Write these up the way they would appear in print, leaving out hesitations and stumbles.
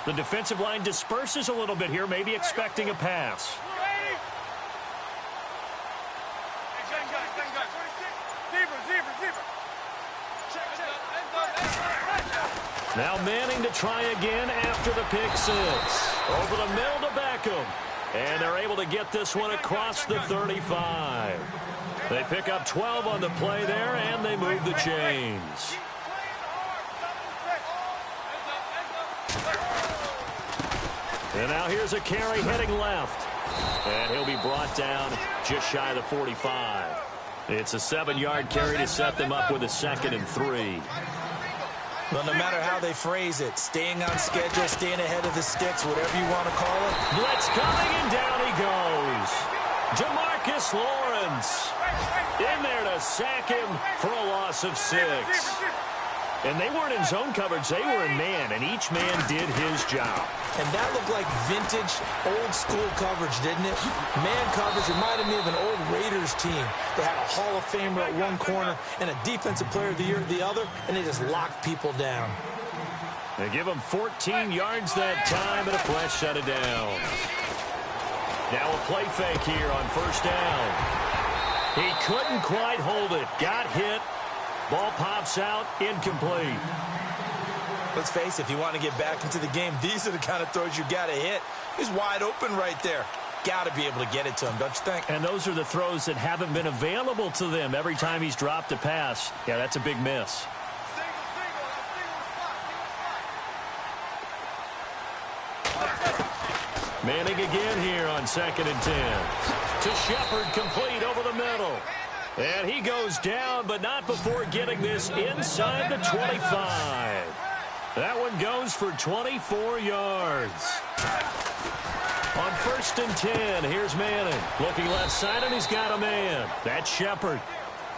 The defensive line disperses a little bit here, maybe expecting a pass. Now Manning to try again after the pick six. Over the middle to Beckham. And they're able to get this one across the 35. They pick up 12 on the play there, and they move the chains. And now here's a carry heading left. And he'll be brought down just shy of the 45. It's a 7-yard carry to set them up with a 2nd and 3. Well, no matter how they phrase it, staying on schedule, staying ahead of the sticks, whatever you want to call it. Blitz coming, and down he goes. Jamarcus Lawrence in there to sack him for a loss of 6. And they weren't in zone coverage. They were in man, and each man did his job. And that looked like vintage, old-school coverage, didn't it? Man coverage reminded me of an old Raiders team. They had a Hall of Famer at one corner and a Defensive Player of the Year at the other, and they just locked people down. They give him 14 yards that time, and a fresh shut it down. Now a play fake here on first down. He couldn't quite hold it. Got hit. Ball pops out, incomplete. Let's face it, if you want to get back into the game, these are the kind of throws you got to hit. He's wide open right there. Got to be able to get it to him, don't you think? And those are the throws that haven't been available to them every time he's dropped a pass. Yeah, that's a big miss. Manning again here on 2nd and 10. To Shepard, complete over the middle. And he goes down, but not before getting this inside the 25. That one goes for 24 yards. On 1st and 10, here's Manning. Looking left side, and he's got a man. That's Shepard.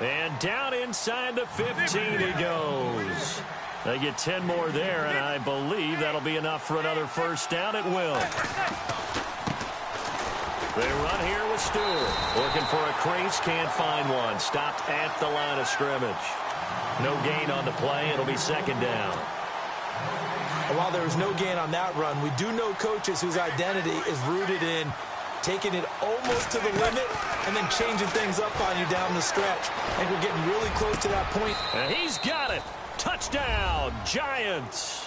And down inside the 15 he goes. They get 10 more there, and I believe that'll be enough for another first down. It will. They run here with Stewart. Looking for a crease, can't find one. Stopped at the line of scrimmage. No gain on the play. It'll be 2nd down. And while there was no gain on that run, we do know coaches whose identity is rooted in taking it almost to the limit and then changing things up on you down the stretch. I think we're getting really close to that point. And he's got it. Touchdown, Giants.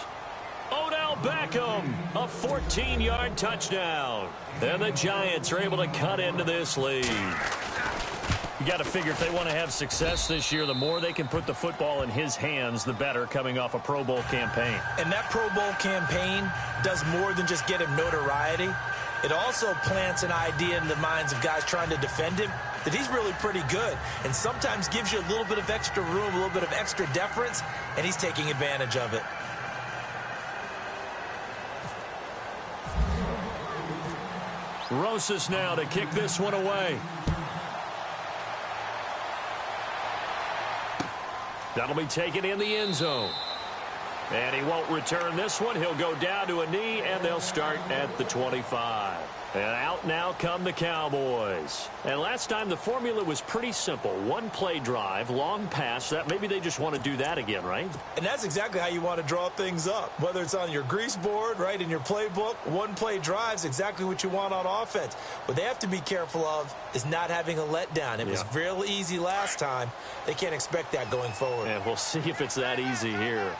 Odell Beckham, a 14-yard touchdown. And the Giants are able to cut into this lead. You got to figure if they want to have success this year, the more they can put the football in his hands, the better, coming off a Pro Bowl campaign. And that Pro Bowl campaign does more than just get him notoriety. It also plants an idea in the minds of guys trying to defend him that he's really pretty good, and sometimes gives you a little bit of extra room, a little bit of extra deference, and he's taking advantage of it. Rosas now to kick this one away. That'll be taken in the end zone. And he won't return this one. He'll go down to a knee, and they'll start at the 25. And out now come the Cowboys. And last time the formula was pretty simple. One play drive, long pass. That maybe they just want to do that again, right? And that's exactly how you want to draw things up. Whether it's on your grease board, right, in your playbook, one play drive's exactly what you want on offense. What they have to be careful of is not having a letdown. It was real easy last time. They can't expect that going forward. And we'll see if it's that easy here.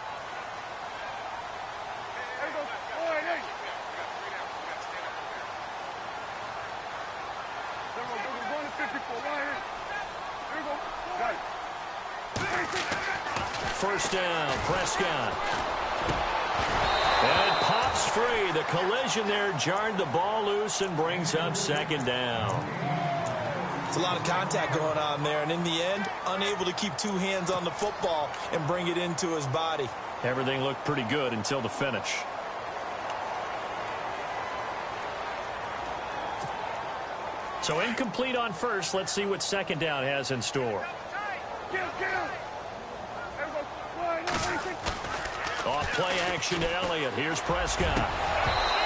First down, Prescott. And it pops free. The collision there jarred the ball loose and brings up 2nd down. It's a lot of contact going on there, and in the end, unable to keep 2 hands on the football and bring it into his body. Everything looked pretty good until the finish. So incomplete on first. Let's see what 2nd down has in store. Off play action to Elliott. Here's Prescott.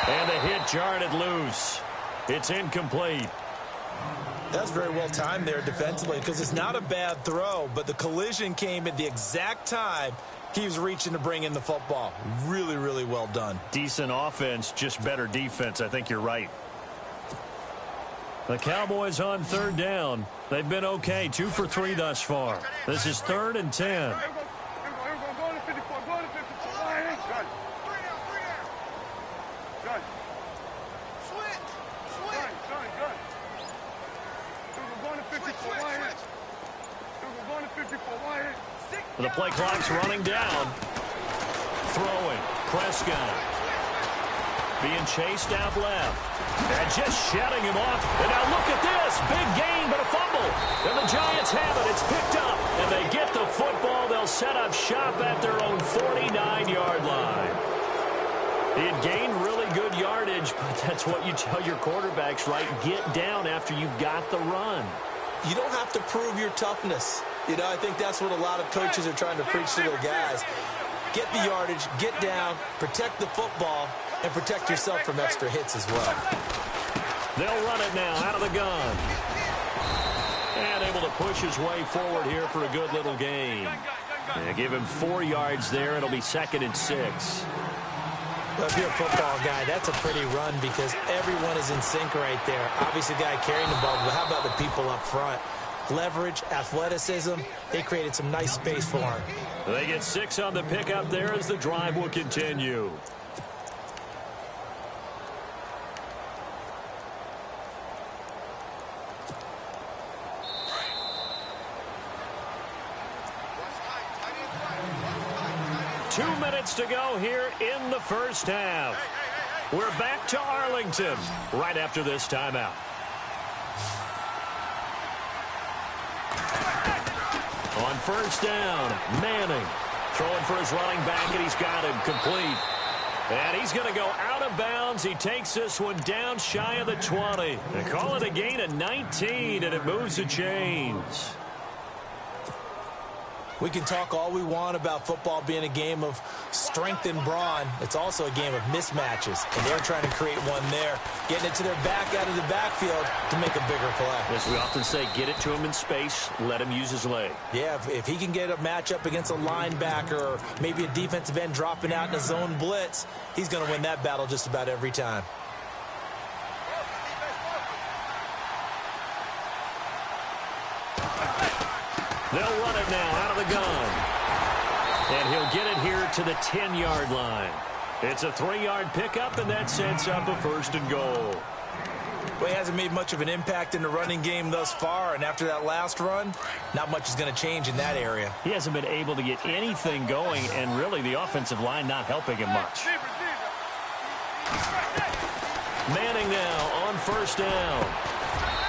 And the hit jarred it loose. It's incomplete. That's very well timed there defensively because it's not a bad throw, but the collision came at the exact time He was reaching to bring in the football. Really, really well done. Decent offense, just better defense. I think you're right. The Cowboys on third down. They've been okay, 2 for 3 thus far. This is 3rd and 10. The play clock's running down. Throwing. Prescott. Being chased out left. And just shutting him off. And now look at this. Big gain, but a fumble. And the Giants have it. It's picked up. And they get the football. They'll set up shop at their own 49-yard line. He had gained really good yardage, but that's what you tell your quarterbacks, right? Get down after you've got the run. You don't have to prove your toughness. You know, I think that's what a lot of coaches are trying to preach to their guys. Get the yardage, get down, protect the football, and protect yourself from extra hits as well. They'll run it now out of the gun. And able to push his way forward here for a good little gain. And give him 4 yards there. It'll be 2nd and 6. Well, if you're a football guy, that's a pretty run because everyone is in sync right there. Obviously, the guy carrying the ball, but how about the people up front? Leverage, athleticism, they created some nice space for him. They get 6 on the pickup there as the drive will continue. Two minutes to go here in the first half. We're back to Arlington right after this timeout. On first down, Manning throwing for his running back, and he's got him complete. And he's going to go out of bounds. He takes this one down shy of the 20. They call it a gain of 19, and it moves the chains. We can talk all we want about football being a game of strength and brawn. It's also a game of mismatches, and they're trying to create one there, getting it to their back out of the backfield to make a bigger play. As we often say, get it to him in space, let him use his leg. Yeah, if he can get a matchup against a linebacker or maybe a defensive end dropping out in a zone blitz, he's going to win that battle just about every time. They'll run it now out of the gun. And he'll get it here to the 10-yard line. It's a 3-yard pickup, and that sets up a 1st and goal. Well, he hasn't made much of an impact in the running game thus far, and after that last run, not much is going to change in that area. He hasn't been able to get anything going, and really the offensive line not helping him much. Manning now on first down.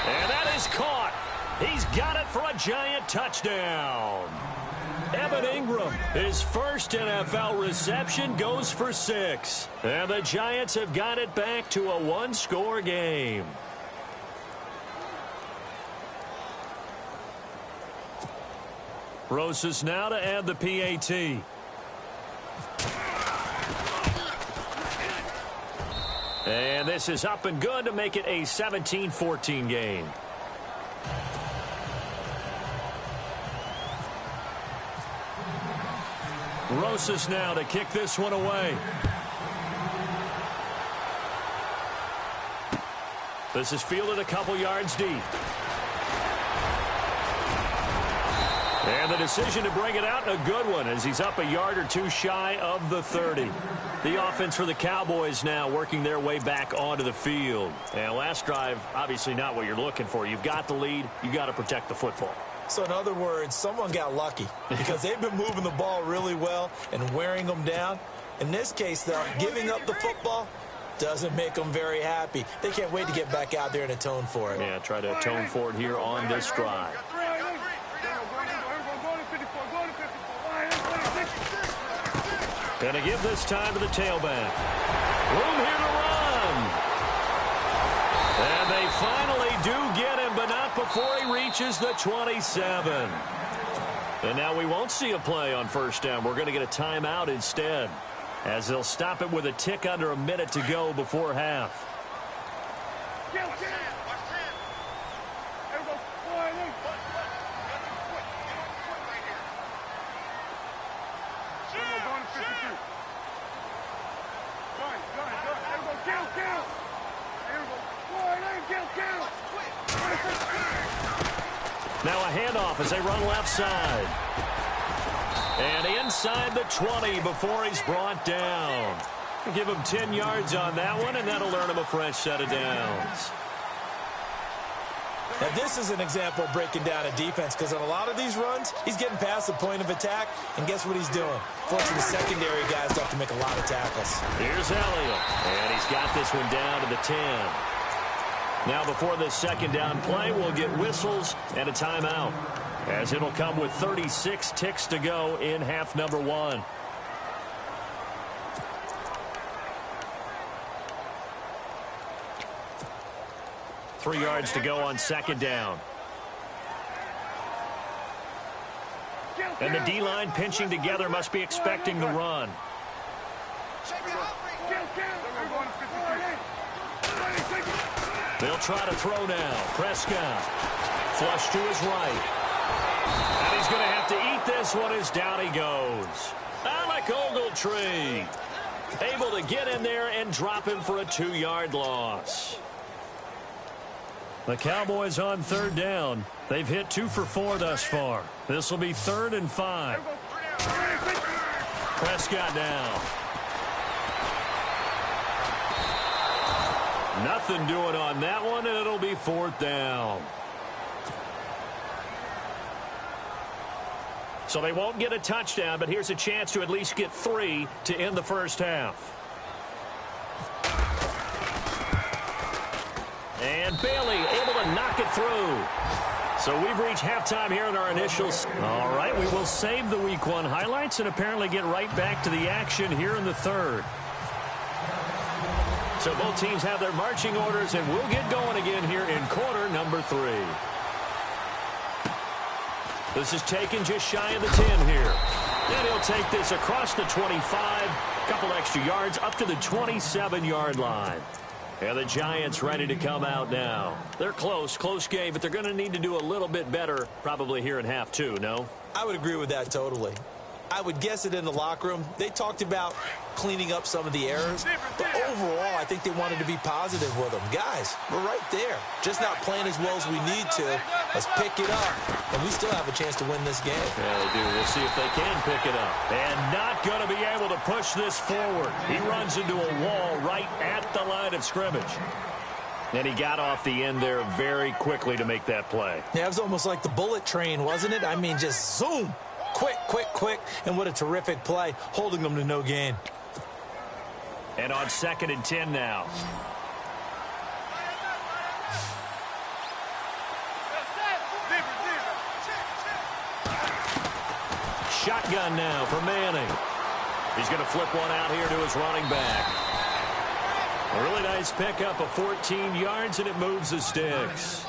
And that is caught. He's got it for a giant touchdown. Evan Ingram, his first NFL reception, goes for 6. And the Giants have got it back to a 1-score game. Rosas now to add the PAT. And this is up and good to make it a 17-14 game. Rosas now to kick this one away. This is fielded a couple yards deep. And the decision to bring it out, a good one, as he's up a yard or two shy of the 30. The offense for the Cowboys now working their way back onto the field. And last drive, obviously not what you're looking for. You've got the lead. You've got to protect the football. So in other words, someone got lucky because they've been moving the ball really well and wearing them down. In this case, though, giving up the football doesn't make them very happy. They can't wait to get back out there and atone for it. Yeah, try to atone for it here on this drive. Going to give this time to the tailback. Room here to run. And they finally do get him, but not before he reaches the 27. And now we won't see a play on first down. We're going to get a timeout instead, as they'll stop it with a tick under a minute to go before half. Now a handoff as they run left side. And inside the 20 before he's brought down. Give him 10 yards on that one, and that'll earn him a fresh set of downs. Now, this is an example of breaking down a defense, because on a lot of these runs, he's getting past the point of attack, and guess what he's doing? Forcing the secondary guys to have to make a lot of tackles. Here's Elliott, and he's got this one down to the 10. Now, before this second down play, we'll get whistles and a timeout, as it'll come with 36 ticks to go in half number 1. Three yards to go on second down. And the D-line pinching together must be expecting the run. They'll try to throw now. Prescott. Flush to his right. And he's going to have to eat this one as down he goes. Alec Ogletree able to get in there and drop him for a 2-yard loss. The Cowboys on third down. They've hit 2 for 4 thus far. This will be 3rd and 5. Prescott down. Nothing doing on that one, and it'll be 4th down. So they won't get a touchdown, but here's a chance to at least get 3 to end the first half. And Bailey able to knock it through. So we've reached halftime here in our initials. All right, we will save the Week 1 highlights and apparently get right back to the action here in the third. So both teams have their marching orders, and we'll get going again here in quarter number 3. This is taken just shy of the 10 here. And he'll take this across the 25, a couple extra yards up to the 27-yard line. And the Giants ready to come out now. They're close game, but they're going to need to do a little bit better probably here in half 2, no? I would agree with that totally. I would guess it in the locker room. They talked about cleaning up some of the errors, but overall, I think they wanted to be positive with them. Guys, we're right there. Just not playing as well as we need to. Let's pick it up, and we still have a chance to win this game. Yeah, they do. We'll see if they can pick it up. And not going to be able to push this forward. He runs into a wall right at the line of scrimmage. And he got off the end there very quickly to make that play. Yeah, it was almost like the bullet train, wasn't it? I mean, just zoom. Quick, and what a terrific play, holding them to no gain. And on 2nd and 10 now. Shotgun now for Manning. He's going to flip one out here to his running back. A really nice pickup of 14 yards, and it moves the sticks.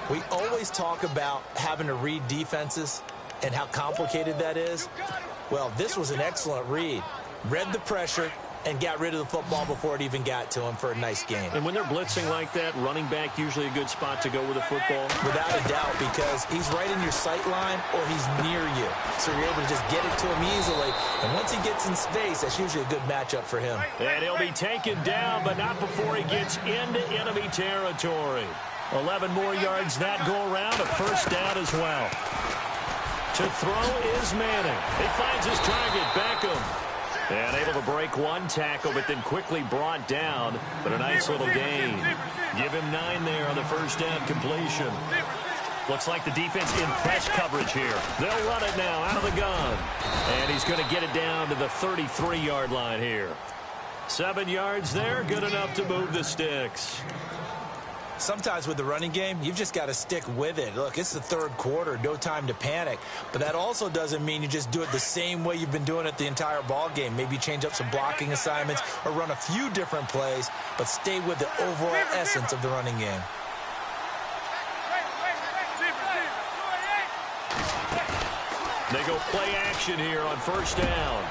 We always talk about having to read defenses and how complicated that is. Well, this was an excellent read. Read the pressure and got rid of the football before it even got to him for a nice gain. And when they're blitzing like that, running back usually a good spot to go with the football? Without a doubt, because he's right in your sight line or he's near you. So you're able to just get it to him easily. And once he gets in space, that's usually a good matchup for him. And he'll be taken down, but not before he gets into enemy territory. 11 more yards that go around, a first down as well. To throw is Manning. He finds his target, Beckham. And able to break one tackle, but then quickly brought down. But a nice little gain. Give him 9 there on the first down completion. Looks like the defense in press coverage here. They'll run it now out of the gun. And he's going to get it down to the 33-yard line here. 7 yards there, good enough to move the sticks. Sometimes with the running game, you've just got to stick with it. Look, it's the third quarter, no time to panic. But that also doesn't mean you just do it the same way you've been doing it the entire ball game. Maybe change up some blocking assignments or run a few different plays, but stay with the overall essence of the running game. They go play action here on first down.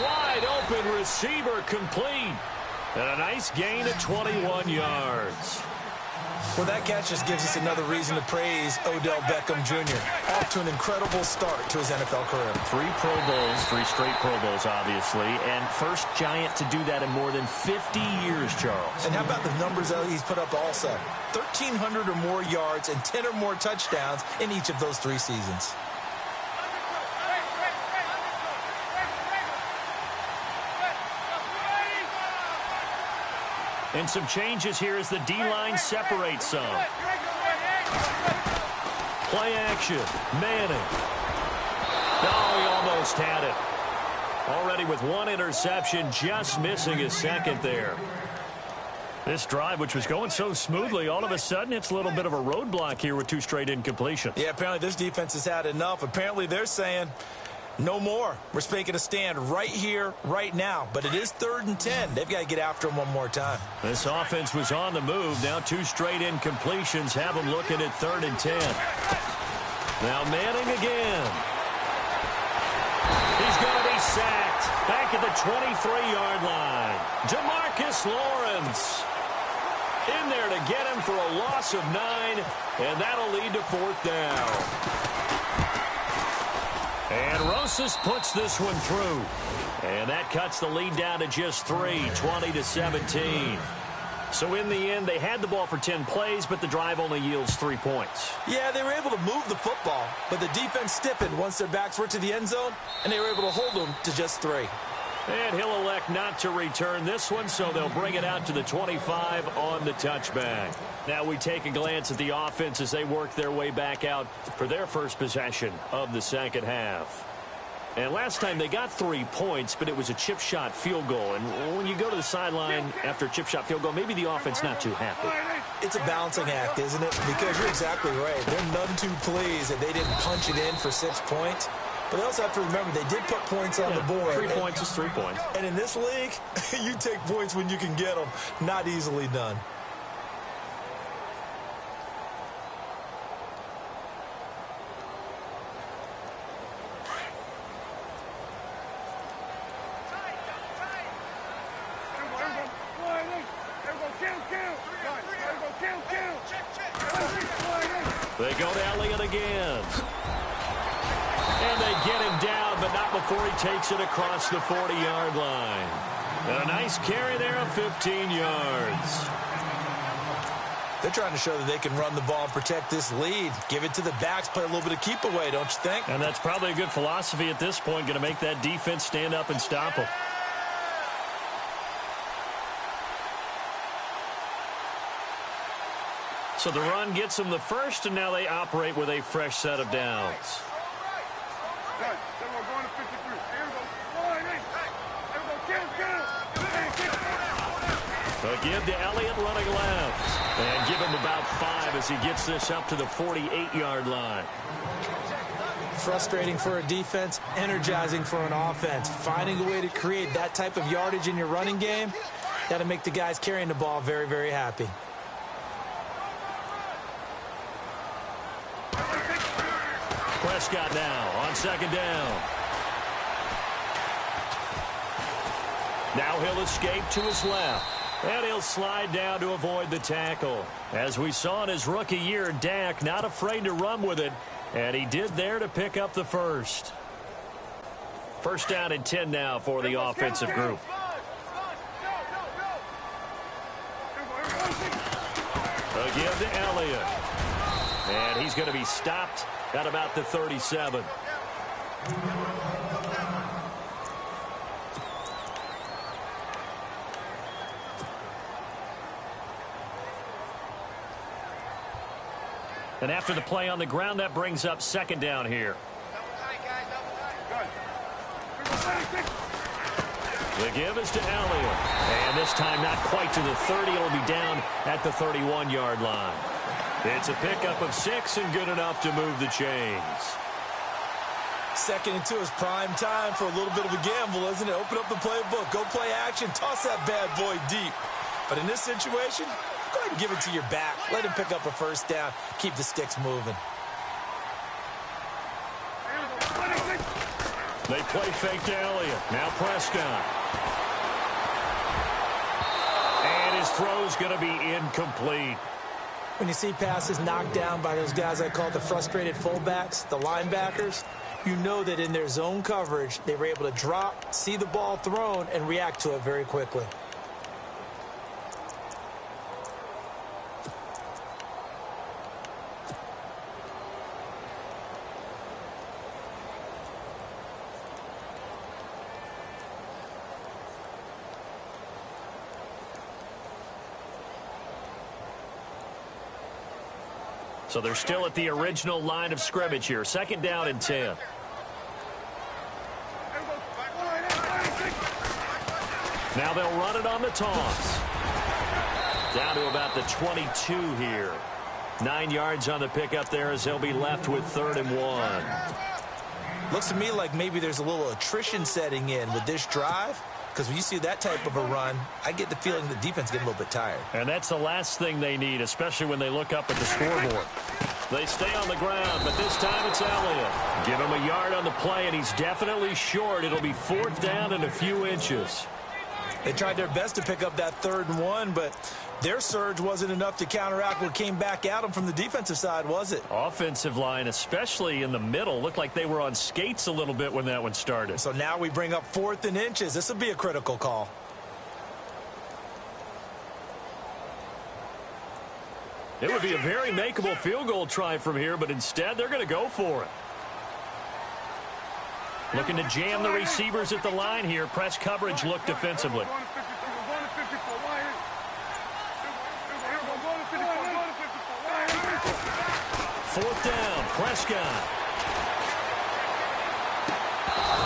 Wide open receiver complete. And a nice gain of 21 yards. Well, that catch just gives us another reason to praise Odell Beckham Jr. Off to an incredible start to his NFL career. 3 Pro Bowls, 3 straight Pro Bowls, obviously, and first Giant to do that in more than 50 years, Charles. And how about the numbers that he's put up also? 1,300 or more yards and 10 or more touchdowns in each of those 3 seasons. And some changes here as the D-line separates some. Play action. Manning. Oh, he almost had it. Already with 1 interception, just missing his second there. This drive, which was going so smoothly, all of a sudden it's a little bit of a roadblock here with 2 straight incompletions. Yeah, apparently this defense has had enough. Apparently they're saying no more. We're making a stand right here, right now. But it is 3rd and 10. They've got to get after him one more time. This offense was on the move. Now 2 straight incompletions have them looking at 3rd and 10. Now Manning again. He's going to be sacked. Back at the 23-yard line. DeMarcus Lawrence in there to get him for a loss of 9, and that'll lead to 4th down. And Rosas puts this one through. And that cuts the lead down to just 3, 20-17. So in the end, they had the ball for 10 plays, but the drive only yields 3 points. Yeah, they were able to move the football, but the defense stiffened once their backs were to the end zone, and they were able to hold them to just 3. And he'll elect not to return this one, so they'll bring it out to the 25 on the touchback. Now we take a glance at the offense as they work their way back out for their first possession of the second half. And last time they got 3 points, but it was a chip shot field goal. And when you go to the sideline after a chip shot field goal, maybe the offense not too happy. It's a balancing act, isn't it? Because you're exactly right. They're none too pleased that they didn't punch it in for 6 points. But they also have to remember they did put points on the board. 3 points is 3 points. And in this league, you take points when you can get them. Not easily done. They go to Elliott again. And they get him down, but not before he takes it across the 40-yard line. And a nice carry there of 15 yards. They're trying to show that they can run the ball and protect this lead. Give it to the backs, play a little bit of keep away, don't you think? And that's probably a good philosophy at this point, going to make that defense stand up and stop them. So the run gets them the first, and now they operate with a fresh set of downs. A give to Elliott running left. And give him about 5 as he gets this up to the 48-yard line. Frustrating for a defense, energizing for an offense. Finding a way to create that type of yardage in your running game, that'll make the guys carrying the ball very, very happy. Prescott now on 2nd down. Now he'll escape to his left. And he'll slide down to avoid the tackle. As we saw in his rookie year, Dak not afraid to run with it. And he did there to pick up the first. First down and 10 now for the offensive group. A give to Elliott. And he's going to be stopped at about the 37. And after the play on the ground, that brings up 2nd down here. The give is to Elliott. And this time not quite to the 30. It'll be down at the 31-yard line. It's a pickup of 6 and good enough to move the chains. 2nd and 2 is prime time for a little bit of a gamble, isn't it? Open up the playbook. Go play action. Toss that bad boy deep. But in this situation, go ahead and give it to your back. Let him pick up a first down. Keep the sticks moving. They play fake to Elliott. Now Prescott. And his throw's going to be incomplete. When you see passes knocked down by those guys I call the frustrated fullbacks, the linebackers, you know that in their zone coverage, they were able to drop, see the ball thrown, and react to it very quickly. So they're still at the original line of scrimmage here. 2nd down and 10. Now they'll run it on the toss. Down to about the 22 here. 9 yards on the pickup there as they'll be left with 3rd and 1. Looks to me like maybe there's a little attrition setting in with this drive. Because when you see that type of a run, I get the feeling the defense getting a little bit tired. And that's the last thing they need, especially when they look up at the scoreboard. They stay on the ground, but this time it's Elliott. Give him a yard on the play, and he's definitely short. It'll be 4th down and a few inches. They tried their best to pick up that 3rd and 1, but their surge wasn't enough to counteract what came back at them from the defensive side, was it? Offensive line, especially in the middle, looked like they were on skates a little bit when that one started. So now we bring up 4th and inches. This will be a critical call. It would be a very makeable field goal try from here, but instead they're going to go for it. Looking to jam the receivers at the line here. Press coverage look defensively. 4th down, Prescott.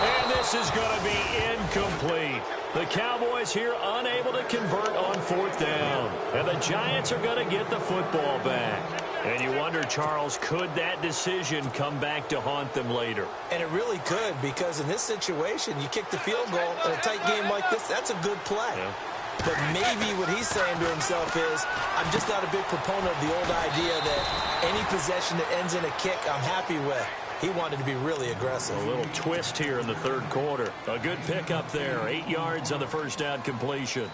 And this is going to be incomplete. The Cowboys here unable to convert on 4th down. And the Giants are going to get the football back. And you wonder, Charles, could that decision come back to haunt them later? And it really could, because in this situation, you kick the field goal in a tight game like this, that's a good play. Yeah. But maybe what he's saying to himself is, I'm just not a big proponent of the old idea that any possession that ends in a kick I'm happy with. He wanted to be really aggressive. A little twist here in the 3rd quarter. A good pickup there. 8 yards on the 1st down completion.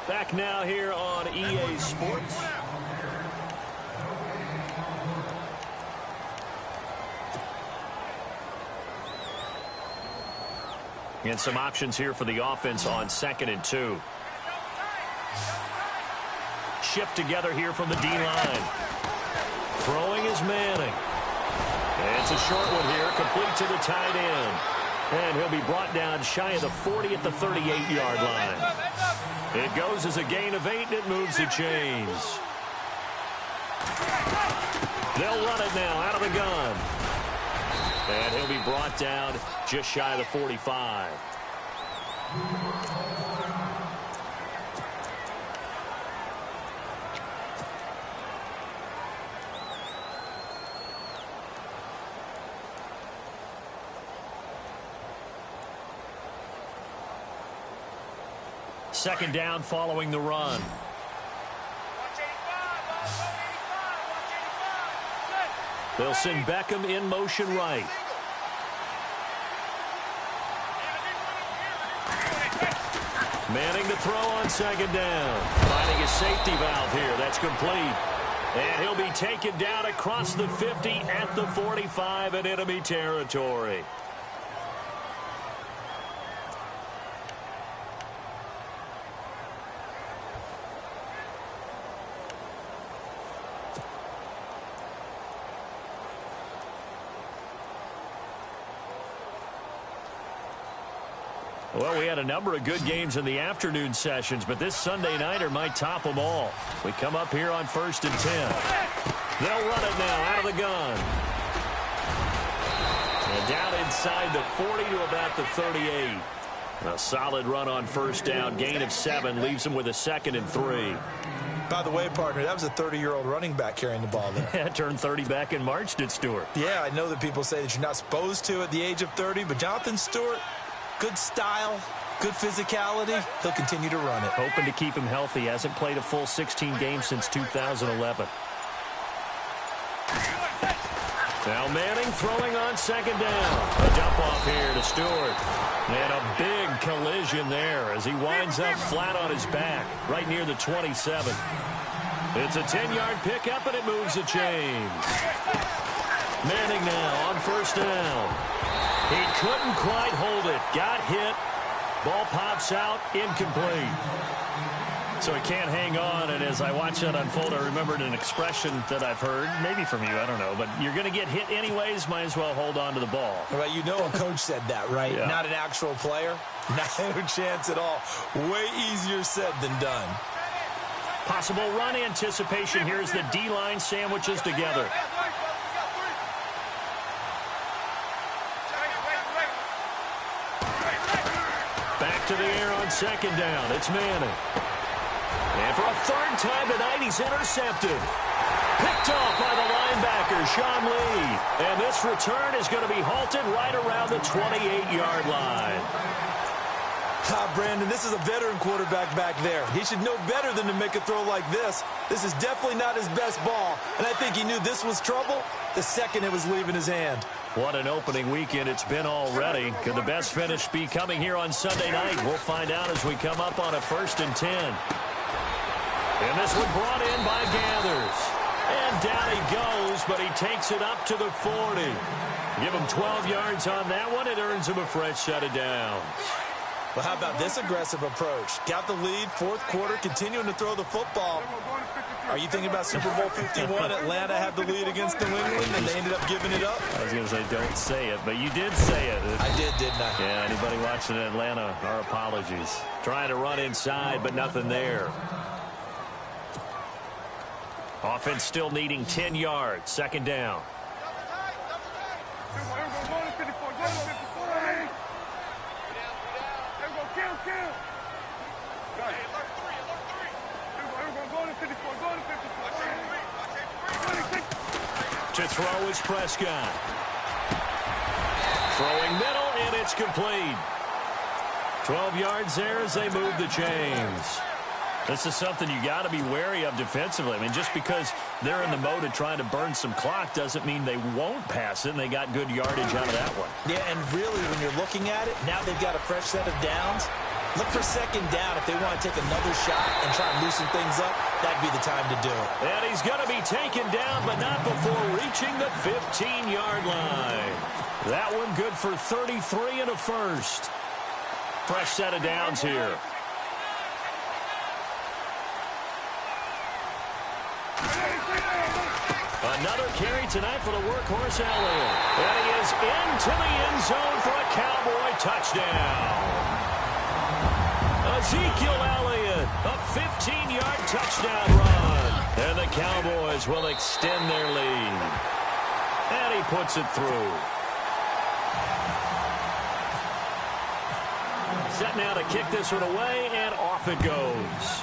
Back now here on EA Sports. And some options here for the offense on 2nd and 2. Shift together here from the D-line. Throwing is Manning. And it's a short one here, complete to the tight end. And he'll be brought down shy of the 40 at the 38-yard line. It goes as a gain of 8, and it moves the chains. They'll run it now out of the gun. And he'll be brought down just shy of the 45. Second down following the run. They'll send Beckham in motion right. Manning to throw on 2nd down. Finding a safety valve here. That's complete. And he'll be taken down across the 50 at the 45 in enemy territory. Well, we had a number of good games in the afternoon sessions, but this Sunday nighter might top them all. We come up here on 1st and 10. They'll run it now out of the gun. And down inside the 40 to about the 38. A solid run on 1st down. Gain of 7 leaves them with a 2nd and 3. By the way, partner, that was a 30-year-old running back carrying the ball there. Yeah, turned 30 back in March, did Stewart. Yeah, I know that people say that you're not supposed to at the age of 30, but Jonathan Stewart, good style, good physicality. He'll continue to run it. Hoping to keep him healthy. Hasn't played a full 16 games since 2011. Now Manning throwing on second down. A dump off here to Stewart. And a big collision there as he winds up flat on his back right near the 27. It's a 10-yard pickup, and it moves the chains. Manning now on first down. He couldn't quite hold it. Got hit. Ball pops out. Incomplete. So he can't hang on, and as I watch that unfold, I remembered an expression that I've heard, maybe from you, I don't know, but you're going to get hit anyways, might as well hold on to the ball. Right, you know a coach said that, right? Yeah. Not an actual player. No chance at all. Way easier said than done. Possible run anticipation here as the D-line sandwiches together. Back to the air on second down. It's Manning. And for a third time tonight, he's intercepted. Picked off by the linebacker, Sean Lee. And this return is going to be halted right around the 28-yard line. Brandon, this is a veteran quarterback back there. He should know better than to make a throw like this. This is definitely not his best ball. And I think he knew this was trouble the second it was leaving his hand. What an opening weekend it's been already. Could the best finish be coming here on Sunday night? We'll find out as we come up on a 1st and 10. And this one brought in by Gathers. And down he goes, but he takes it up to the 40. Give him 12 yards on that one. It earns him a fresh set of downs. Well, how about this aggressive approach? Got the lead, 4th quarter, continuing to throw the football. Are you thinking about Super Bowl 51? Atlanta had the lead against New England, and they ended up giving it up? I was going to say, don't say it, but you did say it. I did, didn't I? Yeah, anybody watching Atlanta, our apologies. Trying to run inside, but nothing there. Offense still needing 10 yards. Second down. To throw is Prescott. Throwing middle, and it's complete. 12 yards there as they move the chains. This is something you got to be wary of defensively. I mean, just because they're in the mode of trying to burn some clock doesn't mean they won't pass it, and they got good yardage out of that one. Yeah, and really, when you're looking at it, now they've got a fresh set of downs. Look for second down if they want to take another shot and try and loosen things up. That'd be the time to do it. And he's going to be taken down, but not before reaching the 15-yard line. That one good for 33 and a first. Fresh set of downs here. Another carry tonight for the workhorse Elliott. And he is into the end zone for a Cowboy touchdown. Ezekiel Elliott, a 15-yard touchdown run. And the Cowboys will extend their lead. And he puts it through. Set now to kick this one away, and off it goes.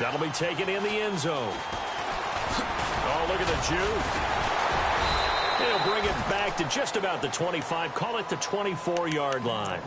That'll be taken in the end zone. Oh, look at the juke. He'll bring it back to just about the 25. Call it the 24-yard line.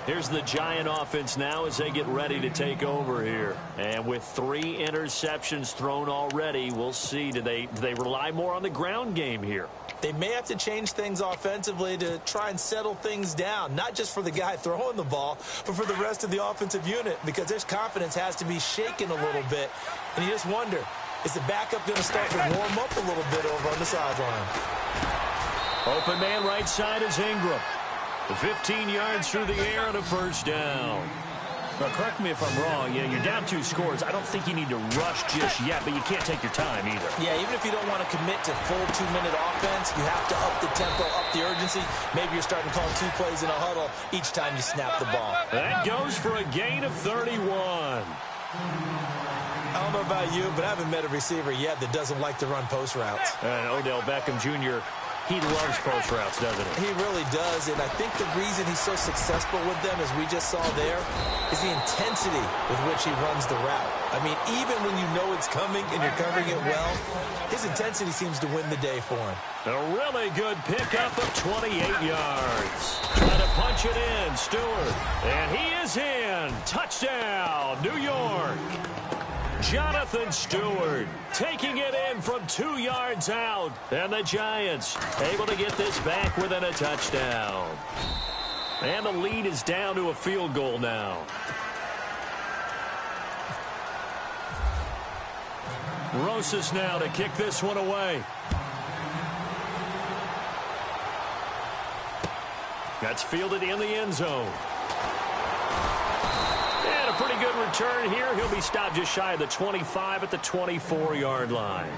Here's the Giant offense now as they get ready to take over here. And with 3 interceptions thrown already, we'll see. Do they rely more on the ground game here? They may have to change things offensively to try and settle things down, not just for the guy throwing the ball, but for the rest of the offensive unit, because their confidence has to be shaken a little bit. And you just wonder, is the backup going to start to warm up a little bit over on the sideline? Open man right side is Ingram. The 15 yards through the air and a first down. Now, correct me if I'm wrong. Yeah, you're down 2 scores. I don't think you need to rush just yet, but you can't take your time either. Yeah, even if you don't want to commit to full 2-minute offense, you have to up the tempo, up the urgency. Maybe you're starting to call 2 plays in a huddle each time you snap the ball. That goes for a gain of 31. I don't know about you, but I haven't met a receiver yet that doesn't like to run post routes. And Odell Beckham Jr., he loves post routes, doesn't he? He really does, and I think the reason he's so successful with them, as we just saw there, is the intensity with which he runs the route. I mean, even when you know it's coming and you're covering it well, his intensity seems to win the day for him. A really good pickup of 28 yards. Trying to punch it in, Stewart. And he is in. Touchdown, New York. Jonathan Stewart taking it in from 2 yards out. And the Giants able to get this back within a touchdown. And the lead is down to a field goal now. Rosas now to kick this one away. That's fielded in the end zone. And a pretty good return here. He'll be stopped just shy of the 25 at the 24-yard line.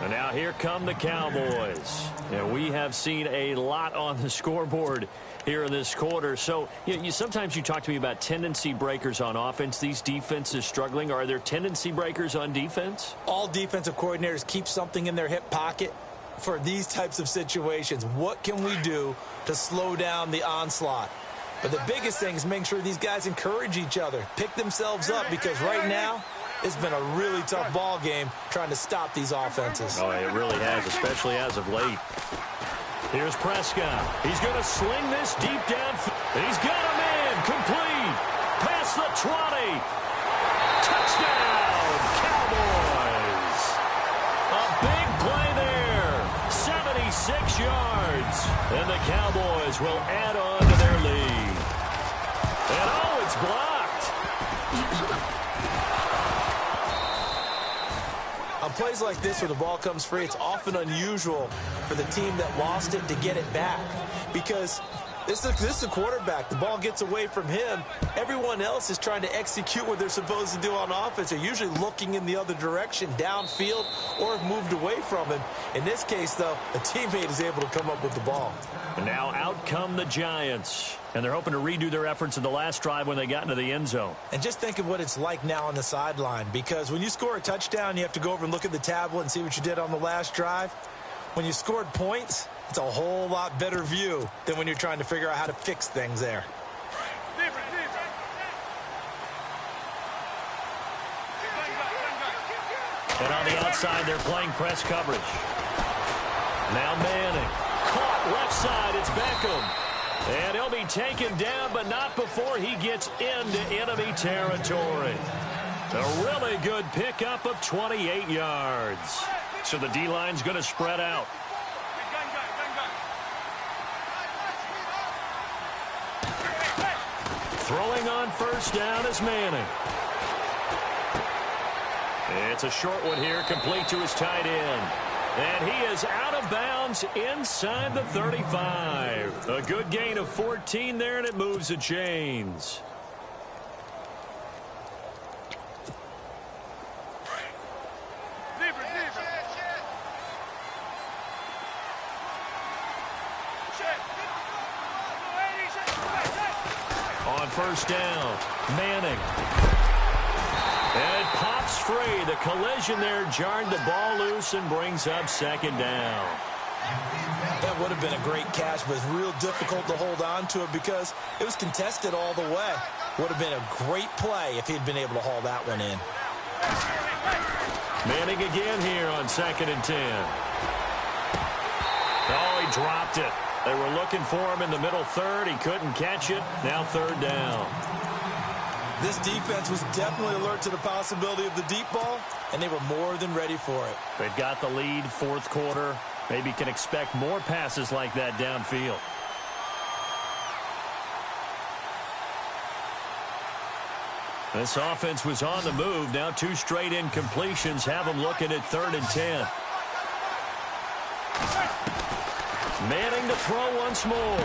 And now here come the Cowboys. And we have seen a lot on the scoreboard here in this quarter. So sometimes you talk to me about tendency breakers on offense. These defenses struggling. Are there tendency breakers on defense? All defensive coordinators keep something in their hip pocket for these types of situations. What can we do to slow down the onslaught? But the biggest thing is making sure these guys encourage each other, pick themselves up, because right now it's been a really tough ball game trying to stop these offenses. Oh, it really has, especially as of late. Here's Prescott. He's going to sling this deep down. He's got a man complete. Past the 20. Touchdown, Cowboys. A big play there. 76 yards. And the Cowboys will add on to their lead. And oh, it's blocked. On plays like this where the ball comes free, it's often unusual for the team that lost it to get it back, because this is a quarterback. The ball gets away from him. Everyone else is trying to execute what they're supposed to do on offense. They're usually looking in the other direction, downfield, or have moved away from him. In this case, though, a teammate is able to come up with the ball. And now out come the Giants. And they're hoping to redo their efforts in the last drive when they got into the end zone. And just think of what it's like now on the sideline, because when you score a touchdown, you have to go over and look at the tablet and see what you did on the last drive. When you scored points, it's a whole lot better view than when you're trying to figure out how to fix things there. And on the outside, they're playing press coverage. Now Manning. Caught left side. It's Beckham. And he'll be taken down, but not before he gets into enemy territory. A really good pickup of 28 yards. So the D-line's going to spread out. Throwing on first down is Manning. It's a short one here, complete to his tight end. And he is out of bounds inside the 35. A good gain of 14 there, and it moves the chains. On first down, Manning. And it pops free. The collision there jarred the ball loose and brings up second down. That would have been a great catch, but it's real difficult to hold on to it because it was contested all the way. Would have been a great play if he'd been able to haul that one in. Manning again here on 2nd and 10. Oh, he dropped it. They were looking for him in the middle third. He couldn't catch it. Now third down. This defense was definitely alert to the possibility of the deep ball, and they were more than ready for it. They've got the lead, fourth quarter. Maybe can expect more passes like that downfield. This offense was on the move. Now 2 straight incompletions have them looking at 3rd and 10. Manning to throw once more.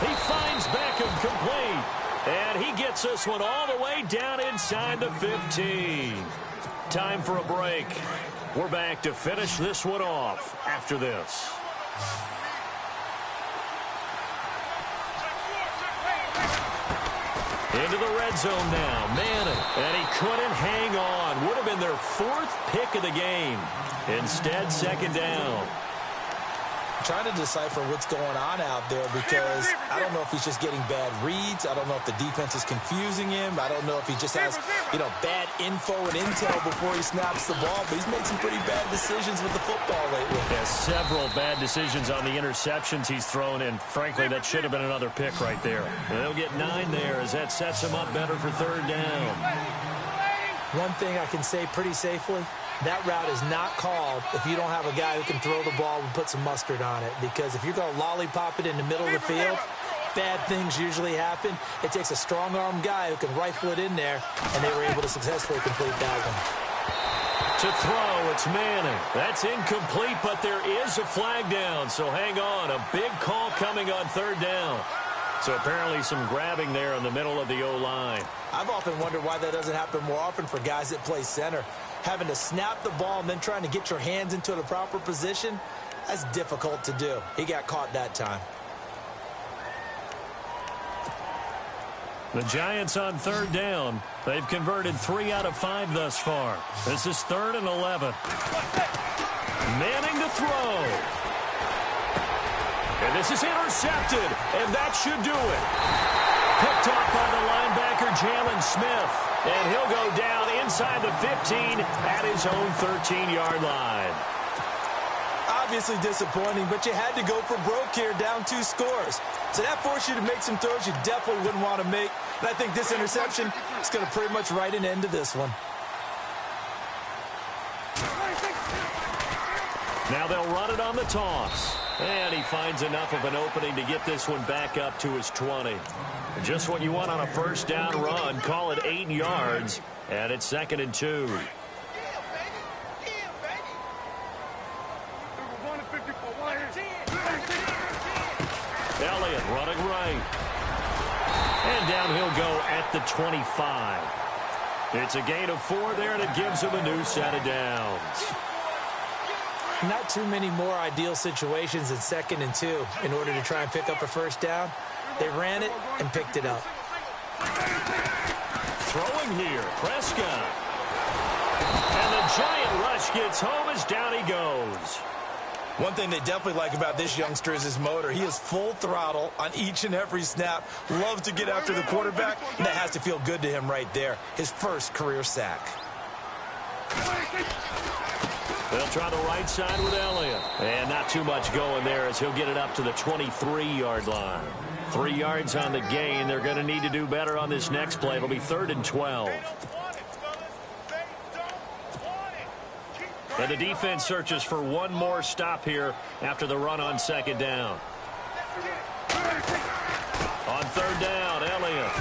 He finds Beckham complete. And he gets this one all the way down inside the 15. Time for a break. We're back to finish this one off after this. Into the red zone now. Manning. And he couldn't hang on. Would have been their 4th pick of the game. Instead, 2nd down. Trying to decipher what's going on out there because I don't know if he's just getting bad reads. I don't know if the defense is confusing him. I don't know if he just has, bad info and intel before he snaps the ball. But he's made some pretty bad decisions with the football lately. Yeah, several bad decisions on the interceptions he's thrown, and frankly, that should have been another pick right there. They'll get 9 there as that sets him up better for 3rd down. One thing I can say pretty safely, that route is not called if you don't have a guy who can throw the ball and put some mustard on it. Because if you're going to lollipop it in the middle of the field, bad things usually happen. It takes a strong-arm guy who can rifle it in there, and they were able to successfully complete that one. To throw, it's Manning. That's incomplete, but there is a flag down, so hang on. A big call coming on third down. So apparently some grabbing there in the middle of the O-line. I've often wondered why that doesn't happen more often for guys that play center. Having to snap the ball and then trying to get your hands into the proper position, that's difficult to do. He got caught that time. The Giants on third down. They've converted 3 out of 5 thus far. This is 3rd and 11. Manning to throw. And this is intercepted, and that should do it. Picked off by the linebacker, Jalen Smith. And he'll go down inside the 15 at his own 13-yard line. Obviously disappointing, but you had to go for broke here, down 2 scores. So that forced you to make some throws you definitely wouldn't want to make. And I think this interception is going to pretty much write an end to this one. Now they'll run it on the toss. And he finds enough of an opening to get this one back up to his 20. Just what you want on a first down run. Call it 8 yards. And it's 2nd and 2. Elliott running right. And down he'll go at the 25. It's a gain of 4 there, and it gives him a new set of downs. Not too many more ideal situations than 2nd and 2 in order to try and pick up a first down. They ran it and picked it up. Throwing here, Prescott. And the giant rush gets home as down he goes. One thing they definitely like about this youngster is his motor. He is full throttle on each and every snap. Loves to get after the quarterback, and that has to feel good to him right there. His first career sack. They'll try the right side with Elliott. And not too much going there as he'll get it up to the 23-yard line. 3 yards on the gain. They're going to need to do better on this next play. It'll be 3rd and 12. And the defense searches for one more stop here after the run on 2nd down. On 3rd down, Elliott.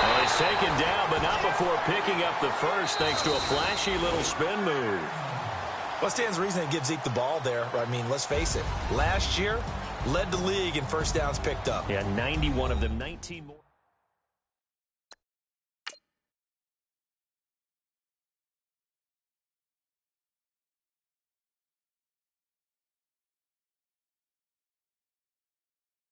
Well, he's taken down, but not before picking up the first thanks to a flashy little spin move. What stands to reason to give Zeke the ball there? I mean, let's face it. Last year, led the league in first downs picked up. Yeah, 91 of them, 19 more.